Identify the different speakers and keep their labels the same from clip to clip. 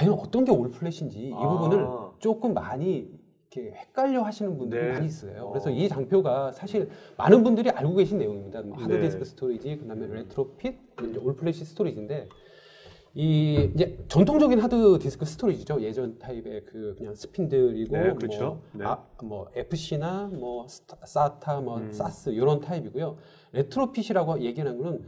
Speaker 1: 과연 어떤 게 올 플랫인지 이 부분을 조금 많이 이렇게 헷갈려 하시는 분들이
Speaker 2: 네.
Speaker 1: 많이 있어요. 그래서 이 장표가 사실 많은 분들이 알고 계신 내용입니다. 뭐 하드
Speaker 2: 네.
Speaker 1: 디스크 스토리지, 그다음에 레트로핏, 이제 올 플래시 스토리지인데 이 이제 전통적인 하드 디스크 스토리지죠. 예전 타입의 그 그냥 스핀들이고
Speaker 2: 네, 그렇죠. 네.
Speaker 1: 뭐 FC나 뭐 사타, 뭐 사스 이런 타입이고요. 레트로핏이라고 얘기하는 거는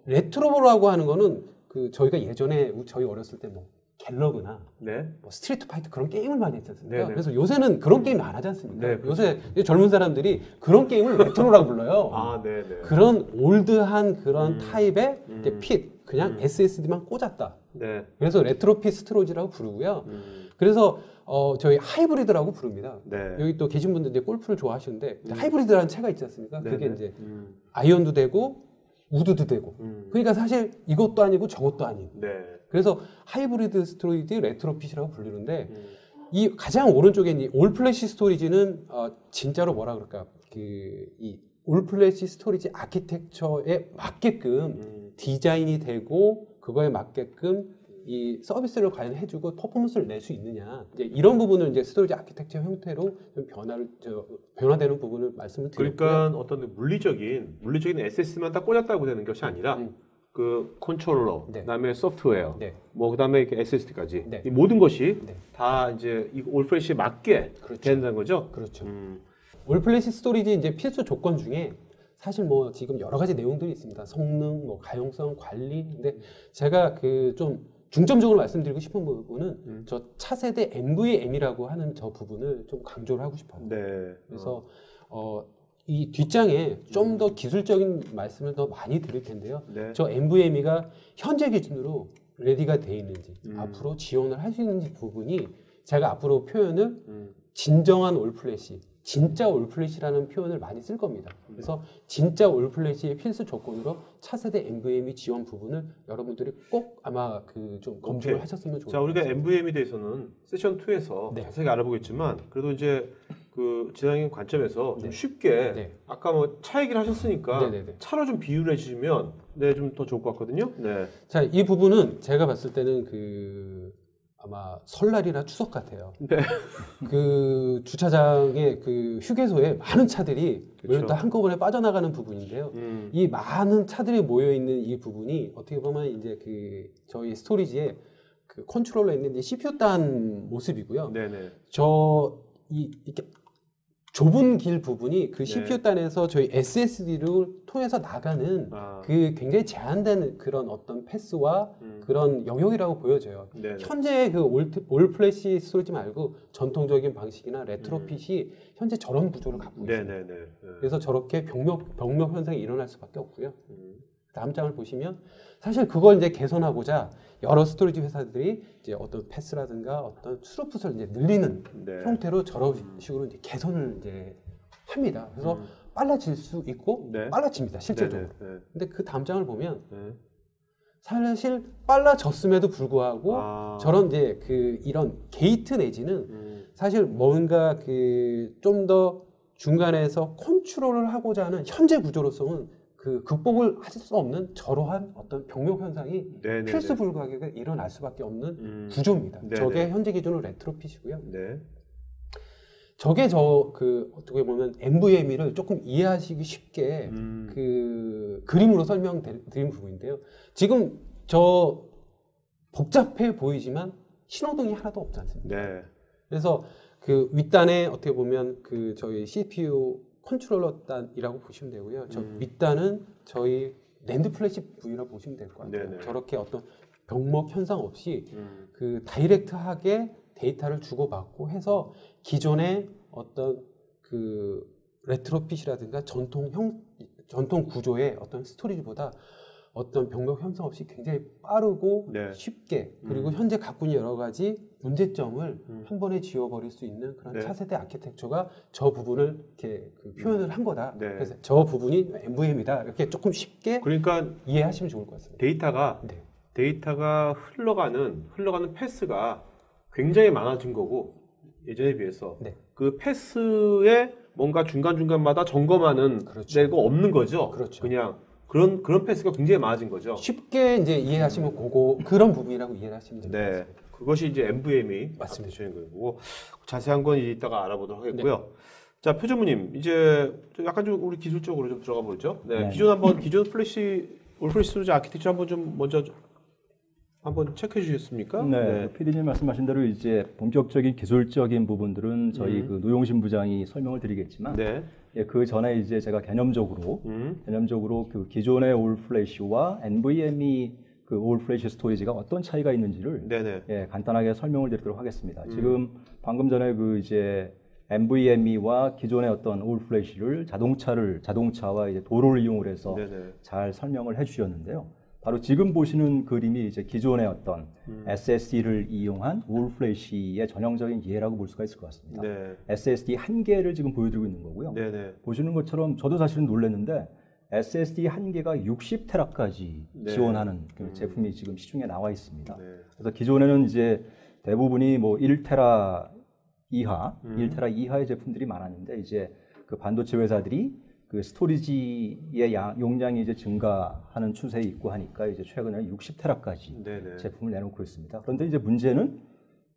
Speaker 1: 레트로라고 하는 거는 그 저희가 예전에 저희 어렸을 때 뭐 갤러그나
Speaker 2: 네.
Speaker 1: 뭐 스트리트 파이터 그런 게임을 많이 했지 않습니까?
Speaker 2: 네네.
Speaker 1: 그래서 요새는 그런 게임이 안 하지 않습니까?
Speaker 2: 네, 그렇죠.
Speaker 1: 요새 젊은 사람들이 그런 게임을 레트로라고 불러요.
Speaker 2: 네, 네.
Speaker 1: 그런 올드한 그런 타입의 이제 핏, 그냥 SSD만 꽂았다.
Speaker 2: 네.
Speaker 1: 그래서 레트로핏 스토리지라고 부르고요. 그래서 저희 하이브리드라고 부릅니다.
Speaker 2: 네.
Speaker 1: 여기 또 계신 분들 이제 골프를 좋아하시는데 하이브리드라는 채가 있지 않습니까? 그게
Speaker 2: 네네.
Speaker 1: 이제 아이언도 되고 우드도 되고. 그러니까 사실 이것도 아니고 저것도 아닌.
Speaker 2: 네.
Speaker 1: 그래서 하이브리드 스토리지 레트로핏이라고 불리는데 이 가장 오른쪽에 있는 올 플래시 스토리지는 진짜로 뭐라 그럴까 이 올 플래시 스토리지 아키텍처에 맞게끔 디자인이 되고 그거에 맞게끔 이 서비스를 과연 해주고 퍼포먼스를 낼 수 있느냐 이제 이런 부분을 이제 스토리지 아키텍처 형태로 좀 변화되는 부분을 말씀을 드렸고요.
Speaker 2: 그러니까 어떤 물리적인 SSD만 딱 꽂았다고 되는 것이 아니라 그 컨트롤러,
Speaker 1: 네.
Speaker 2: 그다음에 소프트웨어,
Speaker 1: 네.
Speaker 2: 뭐 그다음에 SSD까지
Speaker 1: 네.
Speaker 2: 이 모든 것이
Speaker 1: 네.
Speaker 2: 다 이제 이 올 플래시에 맞게
Speaker 1: 그렇죠.
Speaker 2: 된다는 거죠.
Speaker 1: 그렇죠. 올 플래시 스토리지 이제 필수 조건 중에 사실 뭐 지금 여러 가지 내용들이 있습니다. 성능, 뭐 가용성, 관리. 근데 제가 그 좀 중점적으로 말씀드리고 싶은 부분은 저 차세대 NVM이라고 하는 저 부분을 좀 강조를 하고 싶어요.
Speaker 2: 네.
Speaker 1: 그래서 이 뒷장에 좀 더 기술적인 말씀을 더 많이 드릴 텐데요.
Speaker 2: 네.
Speaker 1: 저 NVMe가 현재 기준으로 레디가 돼 있는지 앞으로 지원을 할 수 있는지 부분이 제가 앞으로 표현을 진정한 올 플래시, 진짜 올 플래시라는 표현을 많이 쓸 겁니다. 그래서 진짜 올 플래시의 필수 조건으로 차세대 NVMe 지원 부분을 여러분들이 꼭 아마 그 좀 검증을 하셨으면 좋을 것
Speaker 2: 자,
Speaker 1: 같습니다.
Speaker 2: 우리가 NVM에 대해서는 세션 2에서
Speaker 1: 네.
Speaker 2: 자세히 알아보겠지만 그래도 이제 그 지상인 관점에서 좀
Speaker 1: 네.
Speaker 2: 쉽게
Speaker 1: 네.
Speaker 2: 아까 뭐 차 얘기를 하셨으니까
Speaker 1: 네네네.
Speaker 2: 차로 좀 비유를 해주시면 좀 더 좋을 것 같거든요. 네.
Speaker 1: 자, 이 부분은 제가 봤을 때는 그 아마 설날이나 추석 같아요.
Speaker 2: 네.
Speaker 1: 그 주차장의 그 휴게소에 많은 차들이
Speaker 2: 그렇죠.
Speaker 1: 또 한꺼번에 빠져나가는 부분인데요. 이 많은 차들이 모여 있는 이 부분이 어떻게 보면 이제 그 저희 스토리지에 그 컨트롤러에 있는 이제 CPU 단 모습이고요.
Speaker 2: 네네.
Speaker 1: 이렇게 좁은 길 부분이 그
Speaker 2: 네.
Speaker 1: CPU 단에서 저희 SSD를 통해서 나가는 그 굉장히 제한된 그런 어떤 패스와 그런 영역이라고 보여져요.
Speaker 2: 네네.
Speaker 1: 현재 그 올 플래시 스토리지 말고 전통적인 방식이나 레트로핏이 현재 저런 구조를 갖고 있습니다.
Speaker 2: 네네네. 네.
Speaker 1: 그래서 저렇게 병력 현상이 일어날 수밖에 없고요. 다음 장을 보시면 사실 그걸 이제 개선하고자 여러 스토리지 회사들이 이제 어떤 패스라든가 어떤 스루풋을 이제 늘리는
Speaker 2: 네.
Speaker 1: 형태로 저런 식으로 이제 개선을 이제 합니다. 그래서 빨라질 수 있고
Speaker 2: 네.
Speaker 1: 빨라집니다, 실제적으로.
Speaker 2: 네네. 네.
Speaker 1: 근데 그 다음 장을 보면
Speaker 2: 네.
Speaker 1: 사실 빨라졌음에도 불구하고 저런 이제 그 이런 게이트 내지는 사실 뭔가 그 좀 더 중간에서 컨트롤을 하고자 하는 현재 구조로서는 그 극복을 할 수 없는 저러한 어떤 병력 현상이
Speaker 2: 네네네.
Speaker 1: 필수 불가하게 일어날 수밖에 없는 구조입니다.
Speaker 2: 네네.
Speaker 1: 저게 현재 기준으로 레트로핏이고요.
Speaker 2: 네.
Speaker 1: 저게 그 어떻게 보면 NVMe를 조금 이해하시기 쉽게 그 그림으로 설명드린 부분인데요. 지금 저 복잡해 보이지만 신호등이 하나도 없지 않습니까?
Speaker 2: 네.
Speaker 1: 그래서 그 윗단에 어떻게 보면 그 저희 CPU 컨트롤러 단이라고 보시면 되고요. 저 밑단은 저희 랜드 플래시 V라고 보시면 될 것 같아요.
Speaker 2: 네네.
Speaker 1: 저렇게 어떤 병목 현상 없이 그 다이렉트하게 데이터를 주고받고 해서 기존의 어떤 그 레트로핏이라든가 전통 구조의 어떤 스토리지보다 어떤 병력 형성 없이 굉장히 빠르고
Speaker 2: 네.
Speaker 1: 쉽게 그리고 현재 갖고 있는 여러 가지 문제점을 한 번에 지워버릴 수 있는 그런
Speaker 2: 네.
Speaker 1: 차세대 아키텍처가 저 부분을 이렇게 그 표현을 한 거다.
Speaker 2: 네.
Speaker 1: 그래서 저 부분이 NVMe다. 이렇게 조금 쉽게
Speaker 2: 그러니까
Speaker 1: 이해하시면 좋을 것 같습니다.
Speaker 2: 데이터가 흘러가는 패스가 굉장히 많아진 거고 예전에 비해서
Speaker 1: 네.
Speaker 2: 그 패스에 뭔가 중간중간마다 점검하는
Speaker 1: 그렇죠.
Speaker 2: 데가 없는 거죠.
Speaker 1: 그렇죠.
Speaker 2: 그냥 그런 패스가 굉장히 많아진 거죠.
Speaker 1: 쉽게 이제 이해하시면 그런 부분이라고 이해를 하시면 됩니다.
Speaker 2: 네, 그것이 이제 NVMe
Speaker 1: 맞습니다.
Speaker 2: 아키텍처인 거고 자세한 건 이따가 알아보도록 하겠고요. 자, 표준무님 이제 약간 좀 우리 기술적으로 좀 들어가 보죠. 네, 기존 플래시 올플래시 스토리지 아키텍처 한번 좀 먼저 한번 체크해 주셨습니까?
Speaker 3: 네, PD님 말씀하신 대로 이제 본격적인 기술적인 부분들은 저희 그 노용신 부장이 설명을 드리겠지만,
Speaker 2: 네.
Speaker 3: 예, 그 전에 이제 제가 개념적으로 그 기존의 올플래시와 NVMe 그 올플래시 스토리지가 어떤 차이가 있는지를 예, 간단하게 설명을 드리도록 하겠습니다. 지금 방금 전에 그 이제 NVMe와 기존의 어떤 올플래시를 자동차와 이제 도로를 이용을 해서 잘 설명을 해주셨는데요. 바로 지금 보시는 그림이 이제 기존의 어떤 SSD를 이용한 올플래시의 전형적인 예라고 볼 수가 있을 것 같습니다. SSD 한 개를 지금 보여드리고 있는 거고요. 보시는 것처럼 저도 사실은 놀랐는데 SSD 한 개가 60테라까지 지원하는 그 제품이 지금 시중에 나와 있습니다. 그래서 기존에는 이제 대부분이 뭐 1테라 이하의 제품들이 많았는데 이제 그 반도체 회사들이 그 스토리지의 용량이 이제 증가하는 추세에 있고 하니까 이제 최근에 60테라까지 제품을 내놓고 있습니다. 그런데 이제 문제는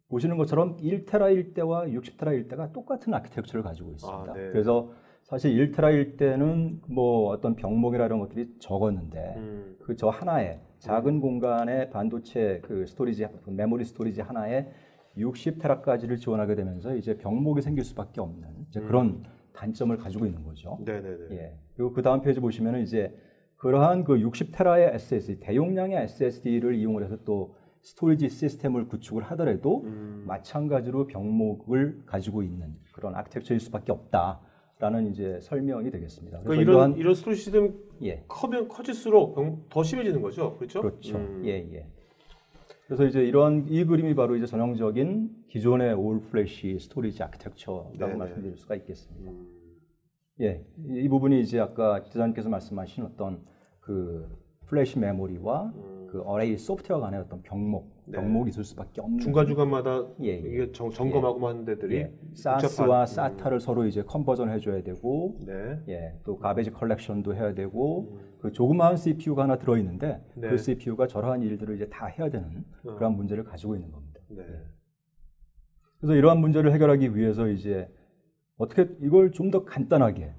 Speaker 3: 보시는 것처럼 1테라일 때와 60테라일 때가 똑같은 아키텍처를 가지고 있습니다. 그래서 사실 1테라일 때는 뭐 어떤 병목이나 이런 것들이 적었는데 그 저 하나에 작은 공간에 반도체 그 스토리지 메모리 스토리지 하나에 60테라까지를 지원하게 되면서 이제 병목이 생길 수밖에 없는 이제 그런 단점을 가지고 있는 거죠. 예. 그리고 그 다음 페이지 보시면은 이제 그러한 그 60테라의 SSD 대용량의 SSD를 이용해서 또 스토리지 시스템을 구축을 하더라도 마찬가지로 병목을 가지고 있는 그런 아키텍처일 수밖에 없다라는 이제 설명이 되겠습니다.
Speaker 2: 그래서 이런 스토리지 시스템이 커질수록 더 심해지는 거죠, 그렇죠?
Speaker 3: 그렇죠. 예. 그래서 이제 이 그림이 바로 이제 전형적인 기존의 올플래시 스토리지 아키텍처라고 말씀드릴 수가 있겠습니다. 예, 이 부분이 이제 아까 기자님께서 말씀하신 어떤 그 플래시 메모리와 그 어레이 소프트웨어 간의 어떤 병목이 있을 수밖에 없는
Speaker 2: 중간중간마다 이게 점검하고 하는 데들이
Speaker 3: 사스와 사타를 서로 이제 컨버전 해줘야 되고 또 가베지 컬렉션도 해야 되고 그 조그마한 CPU가 하나 들어있는데 그 CPU가 저러한 일들을 이제 다 해야 되는 그런 문제를 가지고 있는 겁니다. 그래서 이러한 문제를 해결하기 위해서 이제 어떻게 이걸 좀 더 간단하게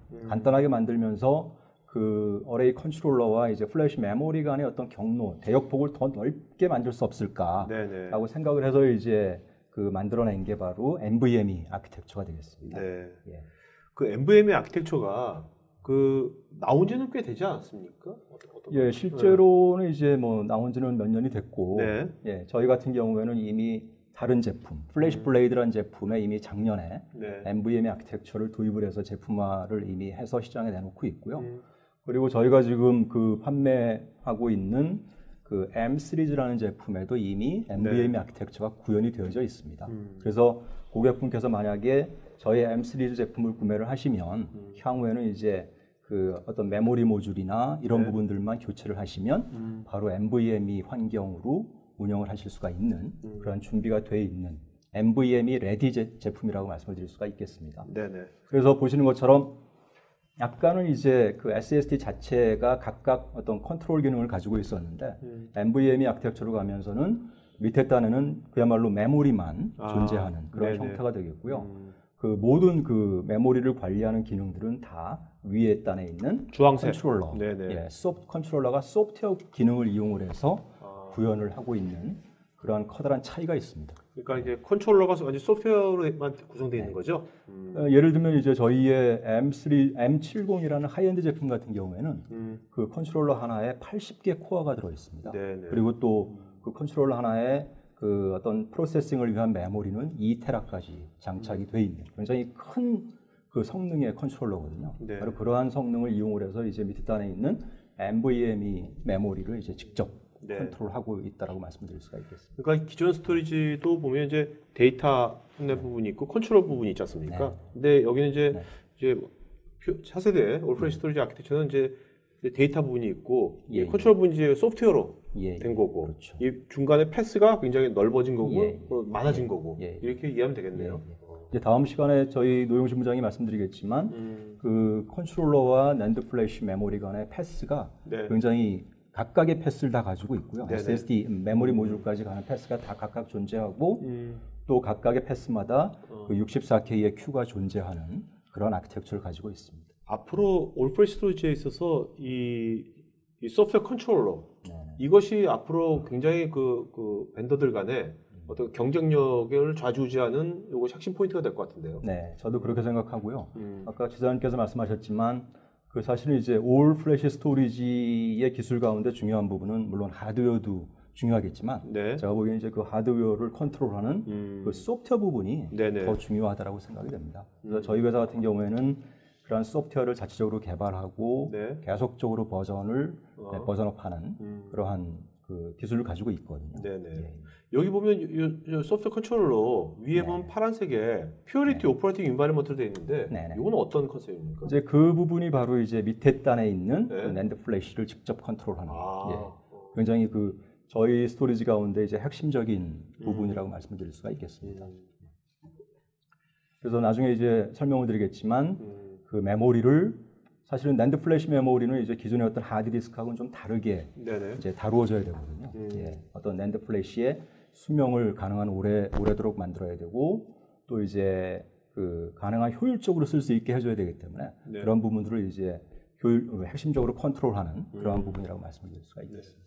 Speaker 3: 만들면서 그 어레이 컨트롤러와 이제 플래시 메모리 간의 어떤 경로, 대역폭을 더 넓게 만들 수 없을까라고 생각을 해서 이제 그 만들어낸 게 바로 NVMe 아키텍처가 되겠습니다.
Speaker 2: 그 NVMe 아키텍처가 그 나온 지는 꽤 되지 않았습니까?
Speaker 3: 예, 실제로는 이제 뭐 나온 지는 몇 년이 됐고, 예, 저희 같은 경우에는 이미 다른 제품, 플래시 블레이드라는 제품에 이미 작년에 NVMe 아키텍처를 도입을 해서 제품화를 이미 해서 시장에 내놓고 있고요. 그리고 저희가 지금 그 판매하고 있는 그 M 시리즈라는 제품에도 이미 NVMe 아키텍처가 구현이 되어져 있습니다. 그래서 고객분께서 만약에 저희 M 시리즈 제품을 구매를 하시면 향후에는 이제 그 어떤 메모리 모듈이나 이런 부분들만 교체를 하시면 바로 NVMe 환경으로 운영을 하실 수가 있는 그런 준비가 되어 있는 NVMe 레디 제품이라고 말씀을 드릴 수가 있겠습니다. 그래서 보시는 것처럼 약간은 이제 그 SSD 자체가 각각 어떤 컨트롤 기능을 가지고 있었는데 NVMe 아키텍처로 가면서는 밑에 단에는 그야말로 메모리만 존재하는 그런 형태가 되겠고요. 그 모든 그 메모리를 관리하는 기능들은 다 위에 단에 있는
Speaker 2: 주황색
Speaker 3: 컨트롤러, 컨트롤러가 소프트웨어 기능을 이용을 해서 구현을 하고 있는 그러한 커다란 차이가 있습니다.
Speaker 2: 그러니까 이제 컨트롤러가 완전 소프트웨어로만 구성되어 있는 거죠.
Speaker 3: 예를 들면 이제 저희의 M70이라는 하이엔드 제품 같은 경우에는 그 컨트롤러 하나에 80개 코어가 들어 있습니다. 그리고 또 그 컨트롤러 하나에 그 어떤 프로세싱을 위한 메모리는 2테라까지 장착이 돼 있는 굉장히 큰 그 성능의 컨트롤러거든요. 바로 그러한 성능을 이용을 해서 이제 밑에 단에 있는 NVMe 메모리를 이제 직접 컨트롤하고 있다라고 말씀드릴 수가 있겠습니다.
Speaker 2: 그러니까 기존 스토리지도 보면 이제 데이터 판매 부분이 있고 컨트롤 부분이 있지 않습니까? 근데 여기는 이제 차세대 올플래시 스토리지 아키텍처는 이제 데이터 부분이 있고 컨트롤 부분이 이제 소프트웨어로 된 거고 이 중간에 패스가 굉장히 넓어진 거고 많아진 거고 이렇게 이해하면 되겠네요.
Speaker 3: 이제 다음 시간에 저희 노영신 부장이 말씀드리겠지만 그 컨트롤러와 낸드 플래시 메모리 간의 패스가 네. 굉장히 각각의 패스를 다 가지고 있고요. 네네. SSD 메모리 모듈까지 가는 패스가 다 각각 존재하고 또 각각의 패스마다 그 64K의 큐가 존재하는 그런 아키텍처를 가지고 있습니다.
Speaker 2: 앞으로 올프레시 스토리지에 있어서 이 소프트웨어 컨트롤러 이것이 앞으로 굉장히 그 벤더들 간에 어떤 경쟁력을 좌지우지하는 이것이 핵심 포인트가 될 것 같은데요.
Speaker 3: 네, 저도 그렇게 생각하고요. 아까 지사님께서 말씀하셨지만 그 사실은 이제 올 플래시 스토리지의 기술 가운데 중요한 부분은 물론 하드웨어도 중요하겠지만 네. 제가 보기에는 이제 그 하드웨어를 컨트롤하는 그 소프트웨어 부분이 네네. 더 중요하다라고 생각이 됩니다. 그래서 저희 회사 같은 경우에는 그런 소프트웨어를 자체적으로 개발하고 네. 계속적으로 버전업하는 그러한 그 기술을 가지고 있거든요. 네네. 예.
Speaker 2: 여기 보면 이 소프트웨어 컨트롤러 위에 보면 네. 파란색에 퓨어리티 오퍼레이팅 인바이러먼트로 되어 있는데 이건 어떤 컨셉입니까?
Speaker 3: 이제 그 부분이 바로 이제 밑에 단에 있는 네. 그 낸드 플래시를 직접 컨트롤하는 예. 굉장히 그 저희 스토리지 가운데 이제 핵심적인 부분이라고 말씀을 드릴 수가 있겠습니다. 그래서 나중에 이제 설명을 드리겠지만 그 메모리를 사실은 낸드 플래시 메모리는 이제 기존의 어떤 하드디스크하고는 좀 다르게 네네. 이제 다루어져야 되거든요. 예. 어떤 낸드 플래시의 수명을 가능한 오래도록 만들어야 되고 또 이제 그 가능한 효율적으로 쓸 수 있게 해줘야 되기 때문에 네. 그런 부분들을 이제 핵심적으로 컨트롤하는 그러한 부분이라고 말씀드릴 수가 있겠습니다.